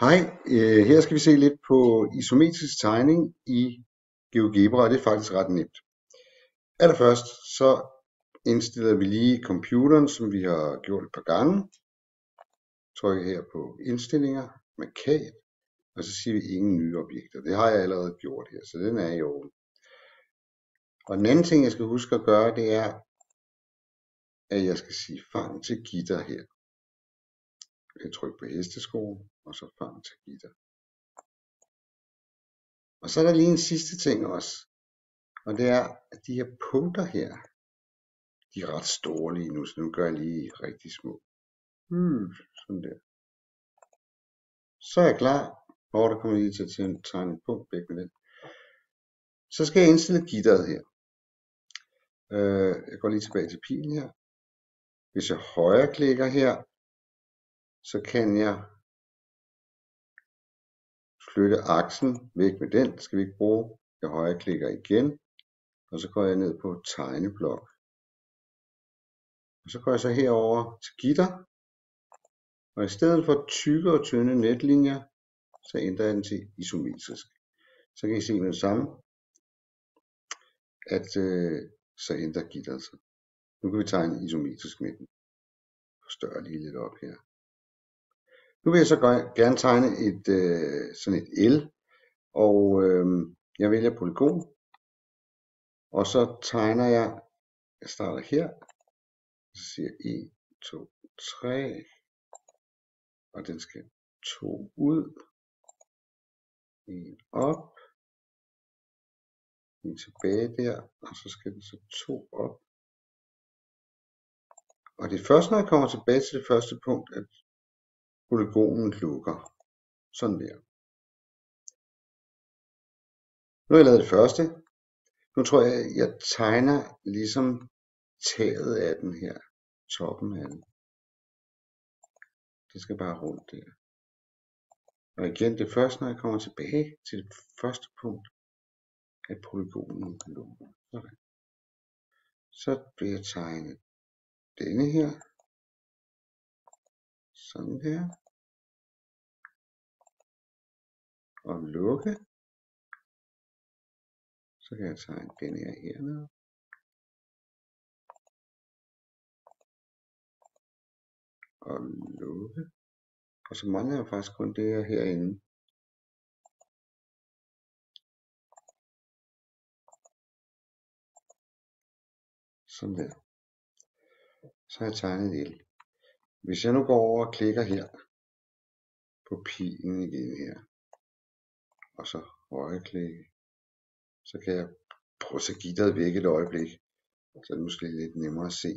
Hej, her skal vi se lidt på isometrisk tegning i GeoGebra, og det er faktisk ret nemt. Allerførst så indstiller vi lige computeren, som vi har gjort et par gange. Trykker her på indstillinger, markat, og så siger vi ingen nye objekter. Det har jeg allerede gjort her, så den er i orden. Og den anden ting, jeg skal huske at gøre, det er, at jeg skal sige fang til gitter her. Jeg trykker på hesteskoen, og så fang til gitter. Og så er der lige en sidste ting også, og det er, at de her punkter her, de er ret store lige nu, så nu gør jeg lige rigtig små. Sådan der. Så er jeg klar. Der kommer lige til at tegne et punkt væk med den. Så skal jeg indstille gitteret her. Jeg går lige tilbage til pilen her. Hvis jeg højreklikker her, så kan jeg flytte aksen væk med den. Det skal vi ikke bruge. Jeg højreklikker igen, og så går jeg ned på tegneblok. Og så går jeg så herover til gitter. Og i stedet for tykke og tynde netlinjer, så ændrer jeg den til isometrisk. Så kan I se med det samme, at så ændrer gitteret sig. Nu kan vi tegne isometrisk med den. Forstørre lige lidt op her. Nu vil jeg så gerne tegne sådan et L, og jeg vælger polygon, og så tegner jeg starter her, så siger jeg 1, 2, 3, og den skal 2 ud, 1 op, 1 tilbage der, og så skal den så 2 op. Og det er først, når jeg kommer tilbage til det første punkt, at polygonen lukker. Sådan der. Nu har jeg lavet det første. Nu tror jeg, at jeg tegner ligesom taget af den her. Toppen af den. Det skal bare rundt der. Og igen, det er først, når jeg kommer tilbage til det første punkt, at polygonen lukker. Sådan. Så vil jeg tegne denne her. Sådan her. Og lukke. Så kan jeg tegne denne her hernede. Og lukke. Og så mangler jeg faktisk kun det her herinde. Sådan der. Så har jeg tegnet et L. Hvis jeg nu går over og klikker her på pilen igen her, og så højreklikke, så kan jeg prøve at se gitteret væk et øjeblik, så er det måske lidt nemmere at se.